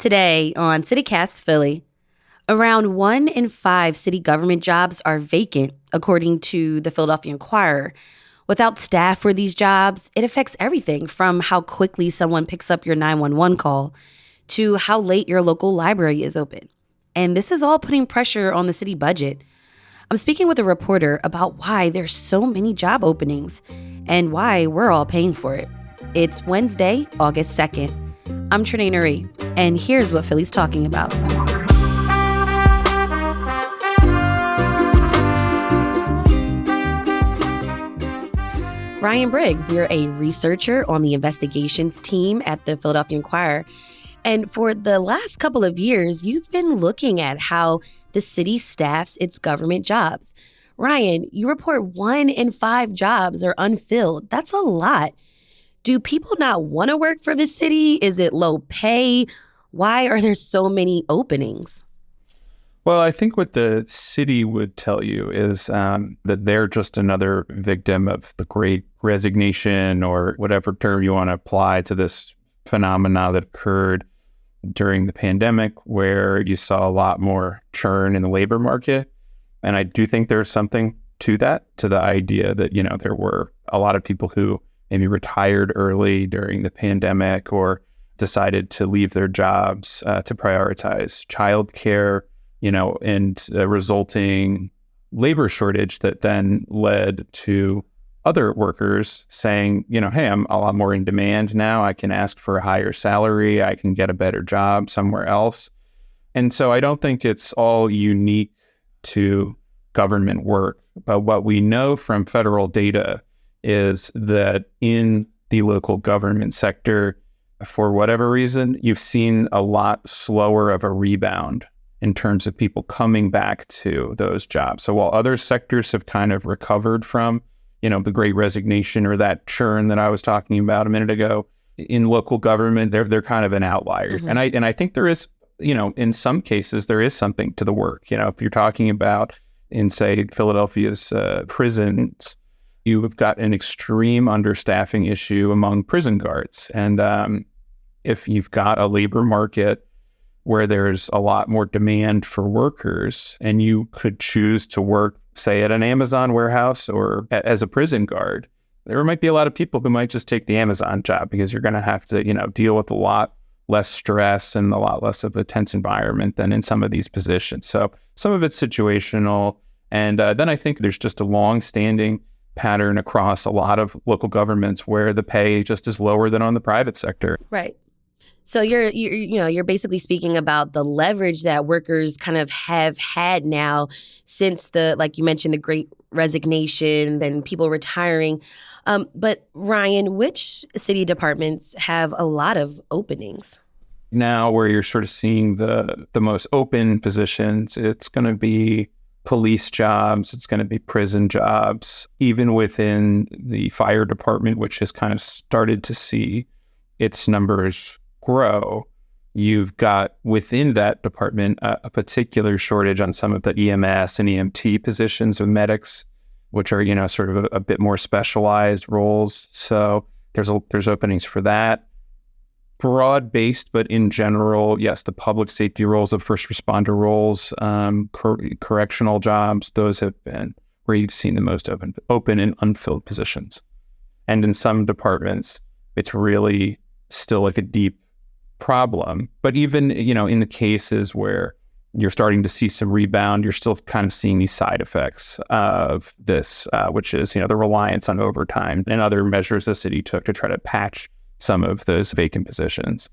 Today on CityCast Philly, around 1 in 5 city government jobs are vacant, according to the Philadelphia Inquirer. Without staff for these jobs, it affects everything from how quickly someone picks up your 911 call to how late your local library is open. And this is all putting pressure on the city budget. I'm speaking with a reporter about why there's so many job openings and why we're all paying for it. It's Wednesday, August 2nd. I'm Trenae Nuri, and here's what Philly's talking about. Ryan Briggs, you're a researcher on the investigations team at the Philadelphia Inquirer. And for the last couple of years, you've been looking at how the city staffs its government jobs. Ryan, you report 1 in 5 jobs are unfilled. That's a lot. Do people not want to work for the city? Is it low pay? Why are there so many openings? Well, I think what the city would tell you is that they're just another victim of the Great Resignation, or whatever term you want to apply to this phenomena that occurred during the pandemic, where you saw a lot more churn in the labor market. And I do think there's something to that, to the idea that, there were a lot of people who maybe retired early during the pandemic or decided to leave their jobs to prioritize childcare, and the resulting labor shortage that then led to other workers saying, hey, I'm a lot more in demand now. I can ask for a higher salary. I can get a better job somewhere else. And so I don't think it's all unique to government work. But what we know from federal data is that in the local government sector, for whatever reason, you've seen a lot slower of a rebound in terms of people coming back to those jobs. So while other sectors have kind of recovered from, the Great Resignation or that churn that I was talking about a minute ago, in local government, they're kind of an outlier. Mm-hmm. And I think there is, in some cases, there is something to the work. If you're talking about in, say, Philadelphia's prisons, you've got an extreme understaffing issue among prison guards. And if you've got a labor market where there's a lot more demand for workers, and you could choose to work, say, at an Amazon warehouse or as a prison guard, there might be a lot of people who might just take the Amazon job because you're going to have to, deal with a lot less stress and a lot less of a tense environment than in some of these positions. So some of it's situational. And then I think there's just a long-standing pattern across a lot of local governments where the pay just is lower than on the private sector. Right. So you're basically speaking about the leverage that workers kind of have had now since like you mentioned, the Great Resignation, then people retiring. But Ryan, which city departments have a lot of openings? Now where you're sort of seeing the most open positions, it's going to be police jobs, it's going to be prison jobs, even within the fire department, which has kind of started to see its numbers grow. You've got within that department a particular shortage on some of the EMS and EMT positions of medics, which are, sort of a bit more specialized roles. So there's openings for that. Broad-based, but in general, yes, the public safety roles, of first responder roles, correctional jobs, those have been where you've seen the most open and unfilled positions. And in some departments, it's really still like a deep problem. But even, in the cases where you're starting to see some rebound, you're still kind of seeing these side effects of this, which is, the reliance on overtime and other measures the city took to try to patch some of those vacant positions.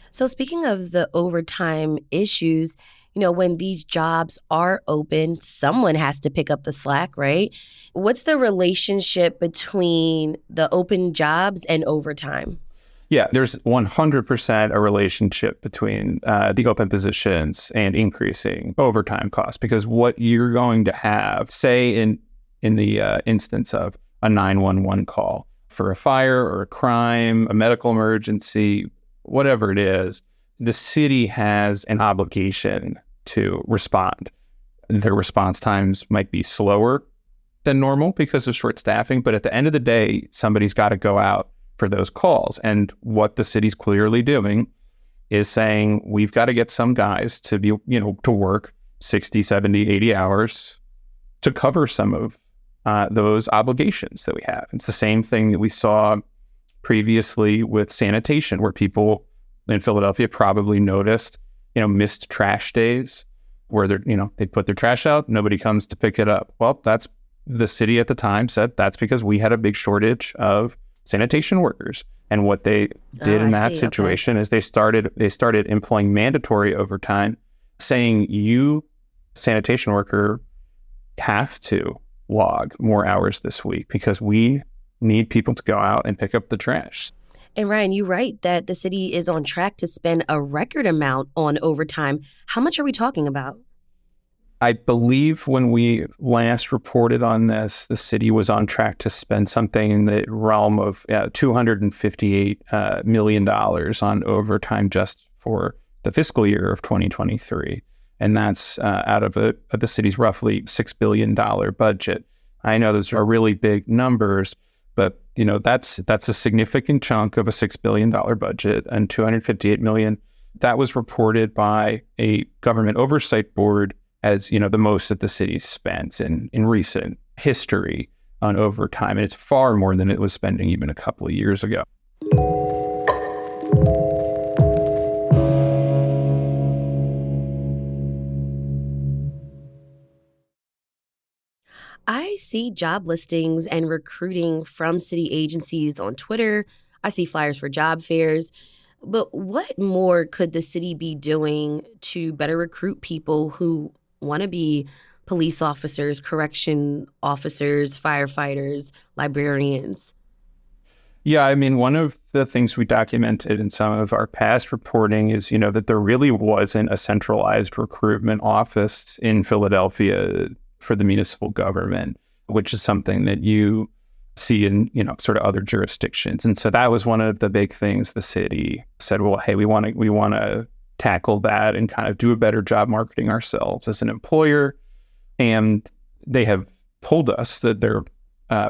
So speaking of the overtime issues, when these jobs are open, someone has to pick up the slack, right? What's the relationship between the open jobs and overtime? Yeah, there's 100% a relationship between the open positions and increasing overtime costs, because what you're going to have, say in the instance of a 911 call for a fire or a crime, a medical emergency, whatever it is, the city has an obligation to respond. Their response times might be slower than normal because of short staffing, but at the end of the day, somebody's got to go out for those calls. And what the city's clearly doing is saying we've got to get some guys to be, to work 60, 70, 80 hours to cover some of those obligations that we have. It's the same thing that we saw previously with sanitation, where people in Philadelphia probably noticed, missed trash days where they put their trash out, nobody comes to pick it up. Well, that's the city at the time said that's because we had a big shortage of sanitation workers. And what they did in that situation is they started employing mandatory overtime, saying you, sanitation worker, have to log more hours this week because we need people to go out and pick up the trash. And Ryan, you write that the city is on track to spend a record amount on overtime. How much are we talking about? I believe when we last reported on this, the city was on track to spend something in the realm of $258 million on overtime just for the fiscal year of 2023. And that's out of the city's roughly $6 billion budget. I know those are really big numbers, but that's a significant chunk of a $6 billion budget, and $258 million. That was reported by a government oversight board as the most that the city spent in recent history on overtime. And it's far more than it was spending even a couple of years ago. I see job listings and recruiting from city agencies on Twitter. I see flyers for job fairs. But what more could the city be doing to better recruit people who want to be police officers, correction officers, firefighters, librarians? Yeah, I mean, one of the things we documented in some of our past reporting is, that there really wasn't a centralized recruitment office in Philadelphia for the municipal government, which is something that you see in, sort of other jurisdictions. And so that was one of the big things the city said, well, hey, we want to tackle that and kind of do a better job marketing ourselves as an employer. And they have told us that they're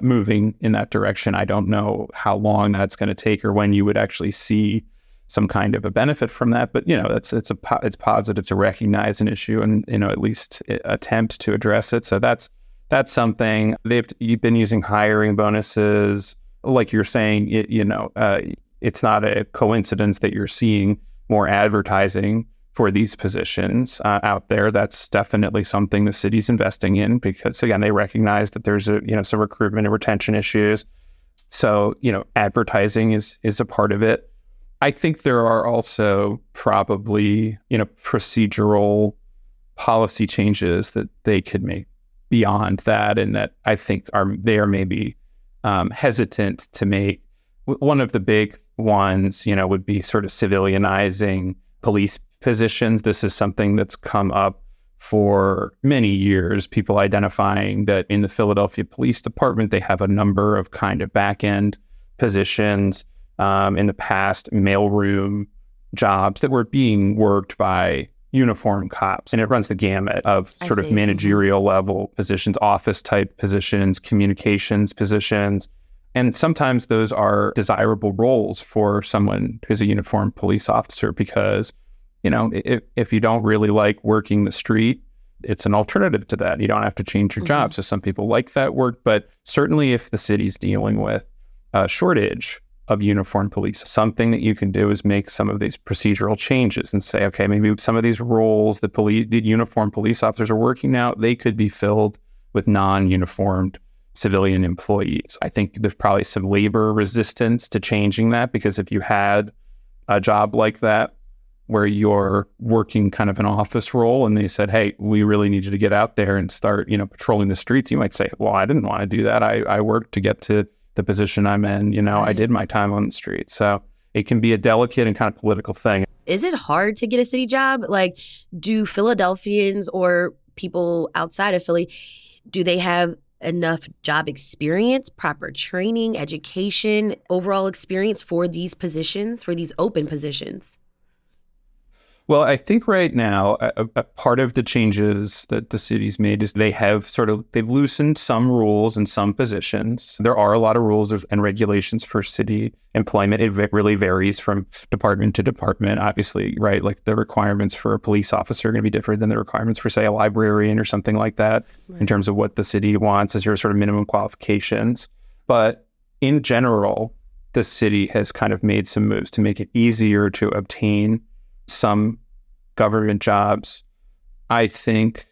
moving in that direction. I don't know how long that's going to take or when you would actually see some kind of a benefit from that. But, it's positive to recognize an issue and, at least attempt to address it. So that's something. You've been using hiring bonuses. Like you're saying, it's not a coincidence that you're seeing more advertising for these positions out there. That's definitely something the city's investing in because, again, they recognize that there's some recruitment and retention issues. So, advertising is a part of it. I think there are also probably, procedural policy changes that they could make beyond that, and that I think they are maybe hesitant to make. One of the big ones, would be sort of civilianizing police positions. This is something that's come up for many years, people identifying that in the Philadelphia Police Department, they have a number of kind of back-end positions, in the past, mailroom jobs that were being worked by uniformed cops. And it runs the gamut of sort of managerial level positions, office type positions, communications positions. And sometimes those are desirable roles for someone who's a uniformed police officer because, if you don't really like working the street, it's an alternative to that. You don't have to change your job. So some people like that work. But certainly if the city's dealing with a shortage of uniformed police, something that you can do is make some of these procedural changes and say, okay, maybe some of these roles that the uniformed police officers are working now, they could be filled with non-uniformed civilian employees. I think there's probably some labor resistance to changing that because if you had a job like that where you're working kind of an office role and they said, hey, we really need you to get out there and start, patrolling the streets, you might say, well, I didn't want to do that. I worked to get to the position I'm in, I did my time on the street. So it can be a delicate and kind of political thing. Is it hard to get a city job? Like, do Philadelphians or people outside of Philly, do they have enough job experience, proper training, education, overall experience for these positions, for these open positions? Well, I think right now, a part of the changes that the city's made is they've loosened some rules in some positions. There are a lot of rules and regulations for city employment. It really varies from department to department, obviously, right? Like the requirements for a police officer are going to be different than the requirements for, say, a librarian or something like that, right, in terms of what the city wants as your sort of minimum qualifications. But in general, the city has kind of made some moves to make it easier to obtain some government jobs. I think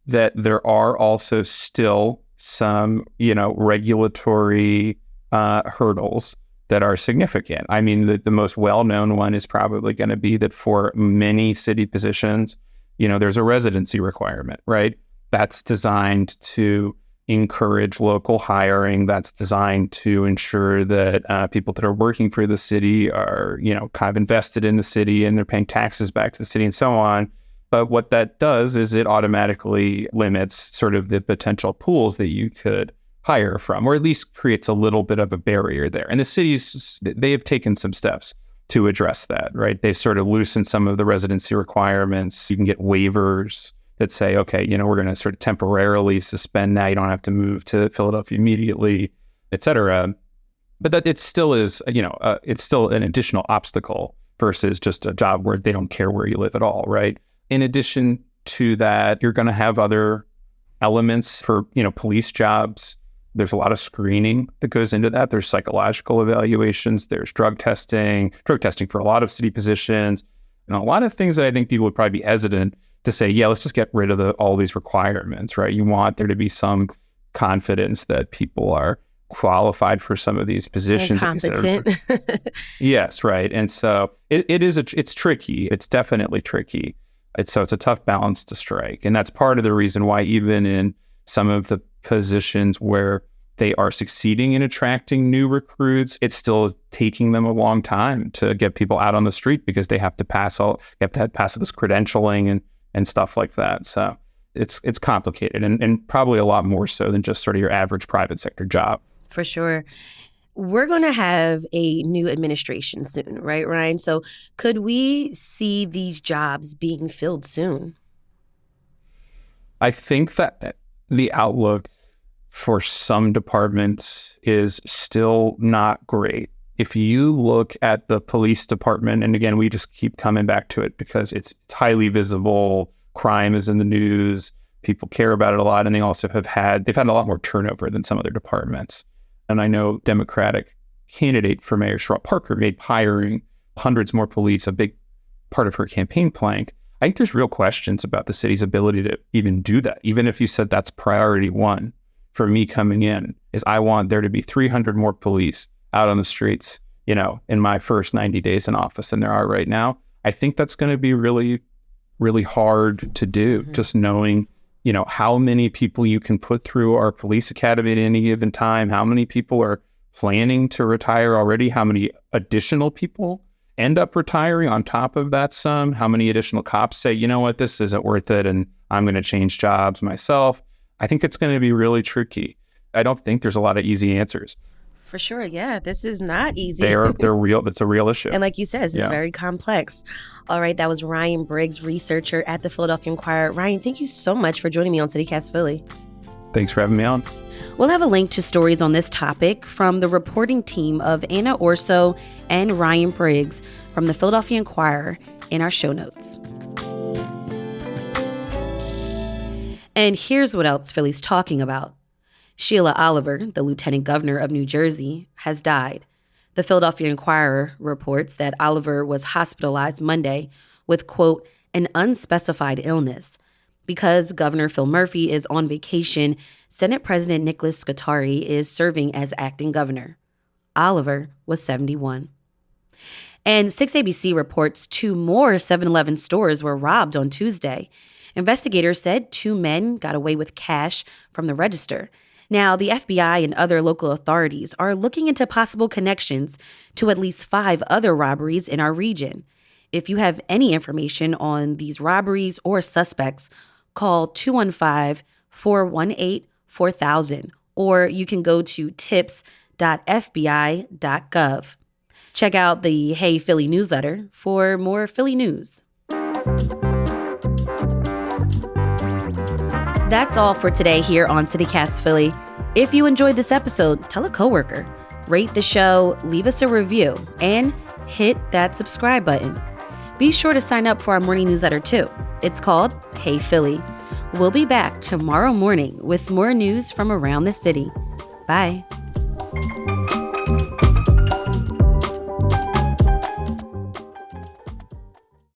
that there are also still some, regulatory hurdles that are significant. I mean, the most well-known one is probably going to be that for many city positions, there's a residency requirement, right? That's designed to encourage local hiring. That's designed to ensure that people that are working for the city are, kind of invested in the city and they're paying taxes back to the city and so on. But what that does is it automatically limits sort of the potential pools that you could hire from, or at least creates a little bit of a barrier there. And the cities, they have taken some steps to address that, right? They've sort of loosened some of the residency requirements. You can get waivers that say, okay, we're going to sort of temporarily suspend now. You don't have to move to Philadelphia immediately, et cetera. But that it still is, it's still an additional obstacle versus just a job where they don't care where you live at all, right? In addition to that, you're going to have other elements for, police jobs. There's a lot of screening that goes into that. There's psychological evaluations. There's drug testing for a lot of city positions, and a lot of things that I think people would probably be hesitant to say, yeah, let's just get rid of all these requirements, right? You want there to be some confidence that people are qualified for some of these positions. And competent. Yes, right. And so it's tricky. It's definitely tricky. It's a tough balance to strike. And that's part of the reason why even in some of the positions where they are succeeding in attracting new recruits, it's still taking them a long time to get people out on the street because they have to pass this credentialing and stuff like that. So it's complicated and probably a lot more so than just sort of your average private sector job. For sure. We're going to have a new administration soon, right, Ryan? So could we see these jobs being filled soon? I think that the outlook for some departments is still not great. If you look at the police department, and again, we just keep coming back to it because it's highly visible, crime is in the news, people care about it a lot, and they've had a lot more turnover than some other departments. And I know Democratic candidate for Mayor Sherrod Parker made hiring hundreds more police a big part of her campaign plank. I think there's real questions about the city's ability to even do that. Even if you said that's priority one for me coming in, is I want there to be 300 more police out on the streets, in my first 90 days in office than there are right now. I think that's going to be really, really hard to do, just knowing, how many people you can put through our police academy at any given time, how many people are planning to retire already, how many additional people end up retiring on top of that sum, how many additional cops say, you know what, this isn't worth it and I'm going to change jobs myself. I think it's going to be really tricky. I don't think there's a lot of easy answers. For sure. Yeah, this is not easy. They're real. That's a real issue. And like you said, it's very complex. All right. That was Ryan Briggs, researcher at the Philadelphia Inquirer. Ryan, thank you so much for joining me on CityCast Philly. Thanks for having me on. We'll have a link to stories on this topic from the reporting team of Anna Orso and Ryan Briggs from the Philadelphia Inquirer in our show notes. And here's what else Philly's talking about. Sheila Oliver, the lieutenant governor of New Jersey, has died. The Philadelphia Inquirer reports that Oliver was hospitalized Monday with, quote, an unspecified illness. Because Governor Phil Murphy is on vacation, Senate President Nicholas Scutari is serving as acting governor. Oliver was 71. And 6ABC reports 2 more 7-Eleven stores were robbed on Tuesday. Investigators said 2 men got away with cash from the register. Now, the FBI and other local authorities are looking into possible connections to at least 5 other robberies in our region. If you have any information on these robberies or suspects, call 215-418-4000, or you can go to tips.fbi.gov. Check out the Hey Philly newsletter for more Philly news. That's all for today here on CityCast Philly. If you enjoyed this episode, tell a coworker, rate the show, leave us a review, and hit that subscribe button. Be sure to sign up for our morning newsletter too. It's called Hey Philly. We'll be back tomorrow morning with more news from around the city. Bye.